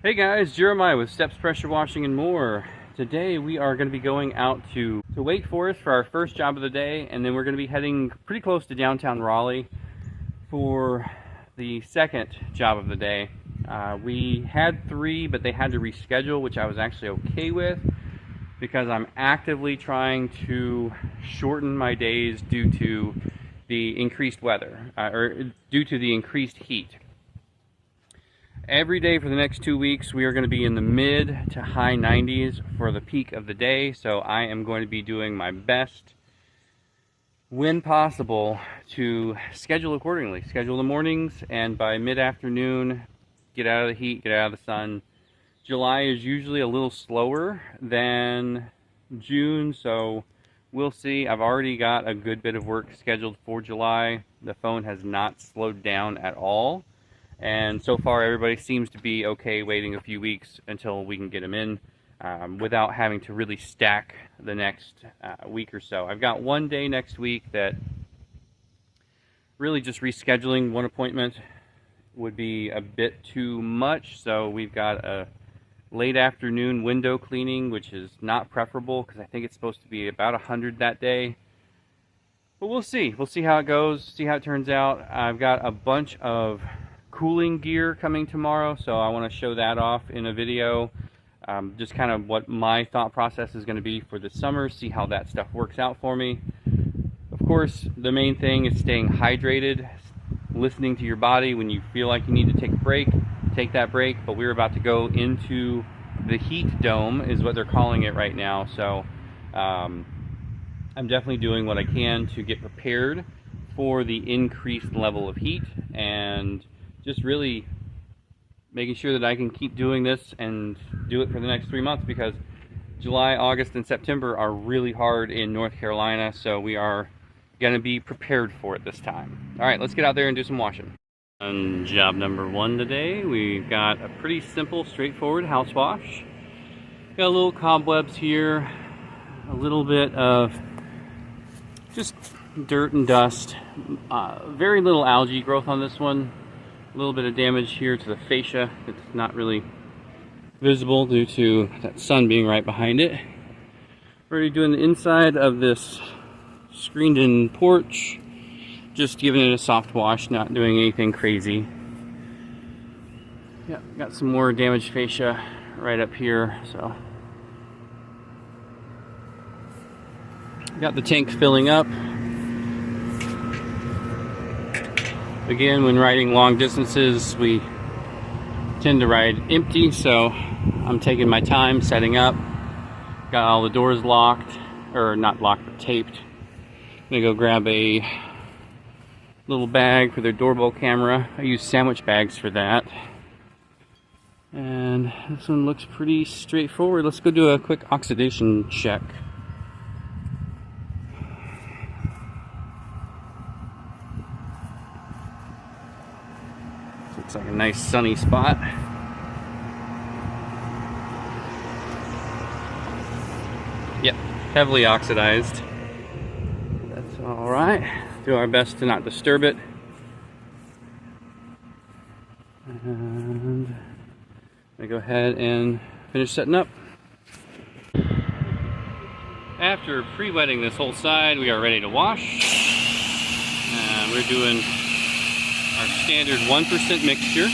Hey guys, Jeremiah with Steps Pressure Washing and More. Today we are going to be going out to Wake Forest for our first job of the day, and then we're going to be heading pretty close to downtown Raleigh for the second job of the day. We had 3, but they had to reschedule, which I was actually okay with because I'm actively trying to shorten my days due to the increased weather, or due to the increased heat. Every day for the next 2 weeks, we are going to be in the mid to high 90s for the peak of the day. So I am going to be doing my best when possible to schedule accordingly. Schedule the mornings, and by mid-afternoon, get out of the heat, get out of the sun. July is usually a little slower than June, so we'll see. I've already got a good bit of work scheduled for July. The phone has not slowed down at all. And so far, everybody seems to be okay waiting a few weeks until we can get them in without having to really stack the next week or so. I've got one day next week that really just rescheduling one appointment would be a bit too much. So we've got a late afternoon window cleaning, which is not preferable because I think it's supposed to be about 100 that day. But we'll see. We'll see how it goes, see how it turns out. I've got a bunch of cooling gear coming tomorrow, so I want to show that off in a video. Just kind of what my thought process is going to be for the summer, see how that stuff works out for me. Of course, the main thing is staying hydrated, listening to your body. When you feel like you need to take a break, take that break. But we're about to go into the heat dome, is what they're calling it right now. So I'm definitely doing what I can to get prepared for the increased level of heat, and just really making sure that I can keep doing this and do it for the next 3 months, because July, August, and September are really hard in North Carolina, so we are going to be prepared for it this time. All right, let's get out there and do some washing. On job number 1 today, we've got a pretty simple, straightforward house wash. Got a little cobwebs here, a little bit of just dirt and dust, very little algae growth on this one. A little bit of damage here to the fascia. It's not really visible due to that sun being right behind it. Already doing the inside of this screened in porch. Just giving it a soft wash, not doing anything crazy. Yeah, got some more damaged fascia right up here, so. Got the tank filling up. Again, when riding long distances, we tend to ride empty, so I'm taking my time setting up. Got all the doors locked, or not locked, but taped. I'm gonna go grab a little bag for their doorbell camera. I use sandwich bags for that. And this one looks pretty straightforward. Let's go do a quick oxidation check. Looks like a nice sunny spot. Yep, heavily oxidized. That's all right. Do our best to not disturb it. And I'm gonna go ahead and finish setting up. After pre-wetting this whole side, we are ready to wash. And we're doing our standard 1% mixture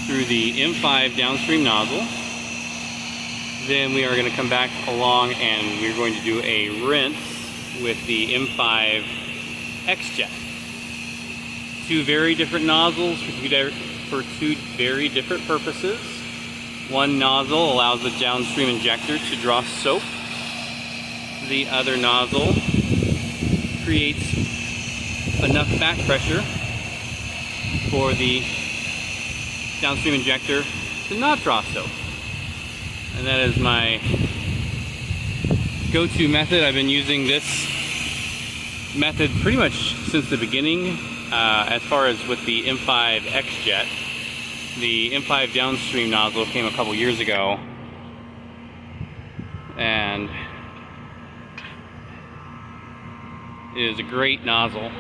through the M5 downstream nozzle. Then we are going to come back along and we're going to do a rinse with the M5 XJET. 2 very different nozzles for 2 very different purposes. One nozzle allows the downstream injector to draw soap. The other nozzle creates enough back pressure for the downstream injector to not draw soap. And that is my go-to method. I've been using this method pretty much since the beginning. As far as with the M5 XJET, the M5 downstream nozzle came a couple years ago, and it is a great nozzle.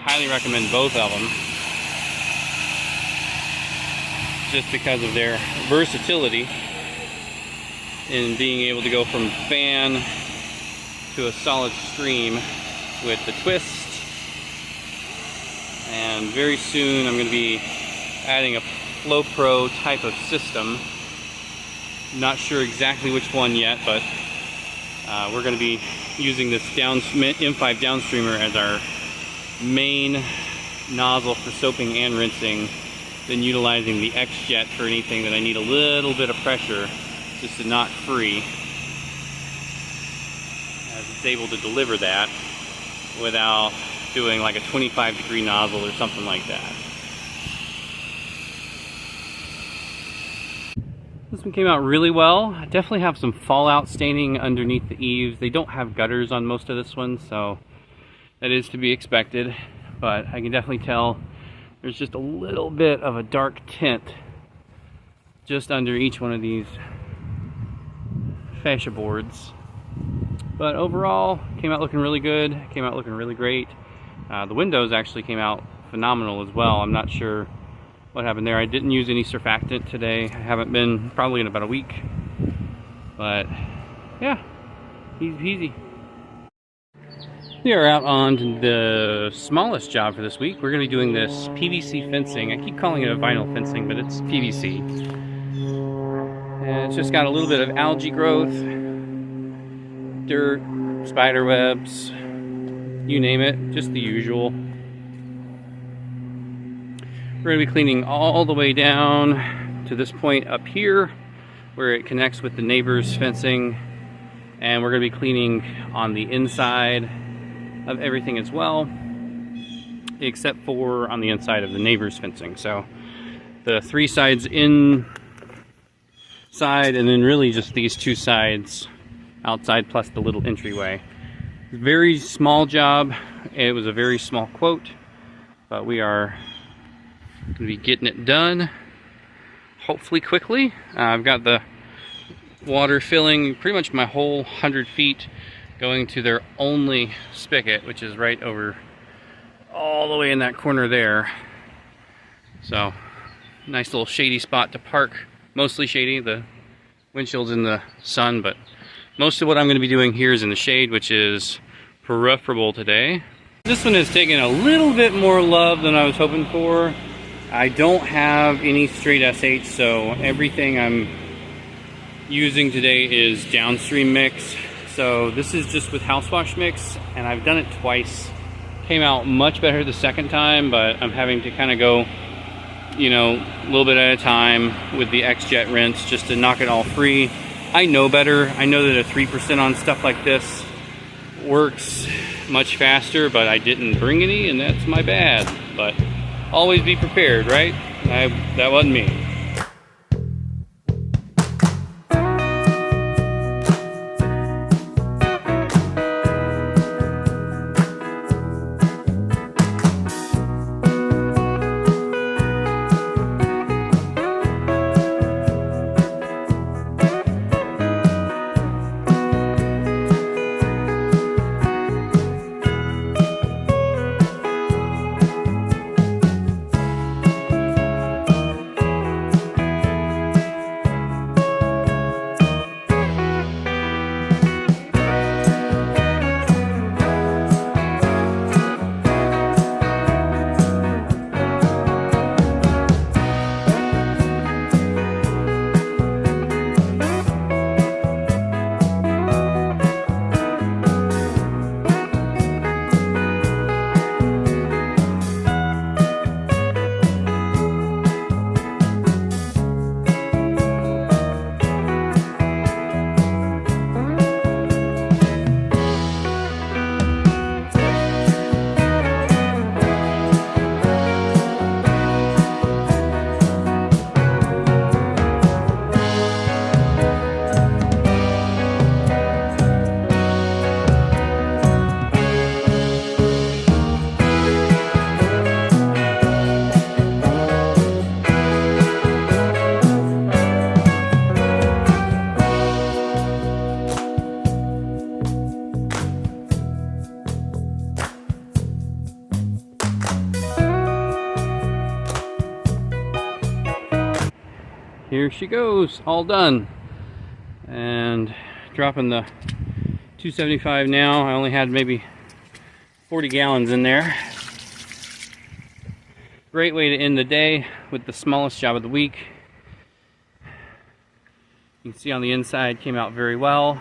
Highly recommend both of them. just because of their versatility in being able to go from fan to a solid stream with the Twist. And very soon I'm going to be adding a Flow Pro type of system. Not sure exactly which one yet, but we're going to be using this M5 downstreamer as our main nozzle for soaping and rinsing, then utilizing the XJET for anything that I need a little bit of pressure just to knock free, as it's able to deliver that without doing like a 25-degree nozzle or something like that. This one came out really well. I definitely have some fallout staining underneath the eaves. They don't have gutters on most of this one, so that is to be expected, but I can definitely tell there's just a little bit of a dark tint just under each one of these fascia boards. But overall, came out looking really good, came out looking really great. The windows actually came out phenomenal as well. I'm not sure what happened there. I didn't use any surfactant today. I haven't been probably in about a week. But yeah, easy peasy. We are out on the smallest job for this week. We're going to be doing this PVC fencing. I keep calling it a vinyl fencing, but it's PVC. And it's just got a little bit of algae growth, dirt, spider webs, you name it, just the usual. We're going to be cleaning all the way down to this point up here where it connects with the neighbor's fencing, and we're going to be cleaning on the inside of everything as well, except for on the inside of the neighbor's fencing. So the 3 sides inside, and then really just these 2 sides outside plus the little entryway. Very small job. It was a very small quote, but we are going to be getting it done hopefully quickly. I've got the water filling pretty much my whole 100 feet, going to their only spigot, which is right over all the way in that corner there. So nice little shady spot to park. Mostly shady, the windshield's in the sun, but most of what I'm going to be doing here is in the shade, which is preferable today. This one has taken a little bit more love than I was hoping for. I don't have any straight SH, so everything I'm using today is downstream mix. So this is just with house wash mix, and I've done it twice. Came out much better the second time, but I'm having to kind of go, you know, a little bit at a time with the XJET rinse just to knock it all free. I know better. I know that a 3% on stuff like this works much faster, but I didn't bring any, and that's my bad. But always be prepared, right? That wasn't me. here she goes, all done. And dropping the 275 now. I only had maybe 40 gallons in there. Great way to end the day with the smallest job of the week. You can see on the inside came out very well.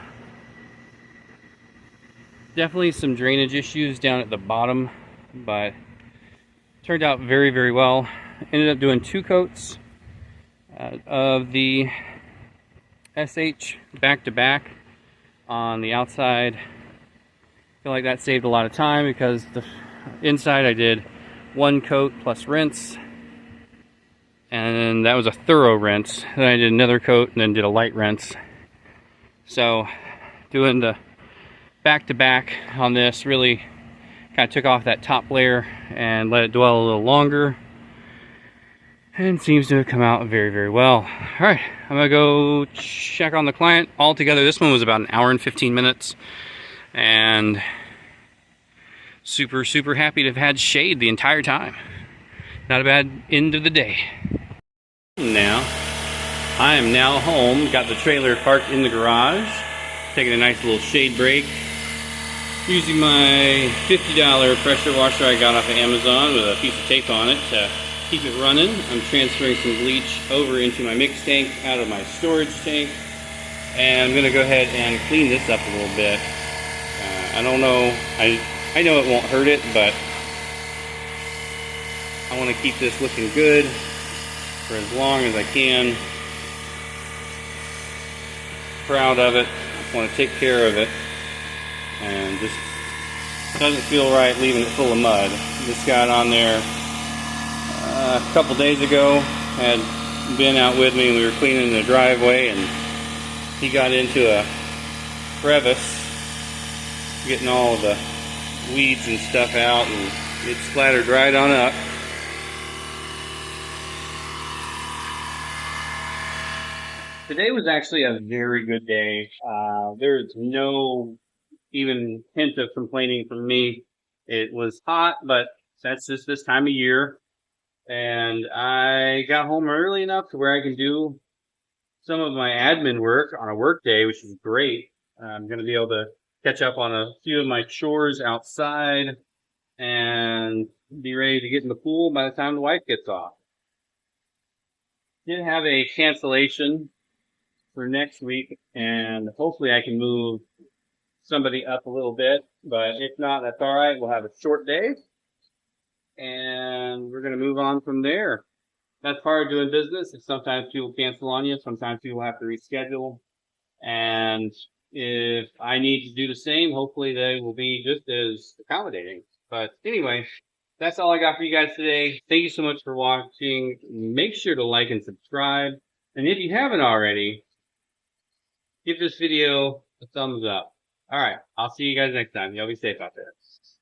Definitely some drainage issues down at the bottom, but turned out very, very well. Ended up doing 2 coats of the SH back to back on the outside. I feel like that saved a lot of time because the inside I did 1 coat plus rinse, and that was a thorough rinse. Then I did another coat and then did a light rinse. So doing the back to back on this really kind of took off that top layer and let it dwell a little longer, and seems to have come out very, very well. All right, I'm gonna go check on the client. Altogether, this one was about an hour and 15 minutes, and super, super happy to have had shade the entire time. Not a bad end of the day. Now, I am now home. Got the trailer parked in the garage, taking a nice little shade break. Using my $50 pressure washer I got off of Amazon with a piece of tape on it to keep it running. I'm transferring some bleach over into my mix tank out of my storage tank. And I'm going to go ahead and clean this up a little bit. I don't know, I know it won't hurt it, but I want to keep this looking good for as long as I can. Proud of it. I want to take care of it. And just doesn't feel right leaving it full of mud. This got on there a couple days ago. Had been out with me and we were cleaning the driveway, and he got into a crevice getting all of the weeds and stuff out, and it splattered right on up. Today was actually a very good day. There's no even hint of complaining from me. It was hot, but that's just this time of year. And I got home early enough to where I can do some of my admin work on a work day, which is great. I'm going to be able to catch up on a few of my chores outside and be ready to get in the pool by the time the wife gets off. Did have a cancellation for next week, and hopefully I can move somebody up a little bit, but if not, that's all right. We'll have a short day, and we're going to move on from there. That's part of doing business. Sometimes people cancel on you. Sometimes people have to reschedule, and if I need to do the same, hopefully they will be just as accommodating. But anyway, that's all I got for you guys today. Thank you so much for watching. Make sure to like and subscribe, and if you haven't already, give this video a thumbs up. All right, I'll see you guys next time. Y'all be safe out there.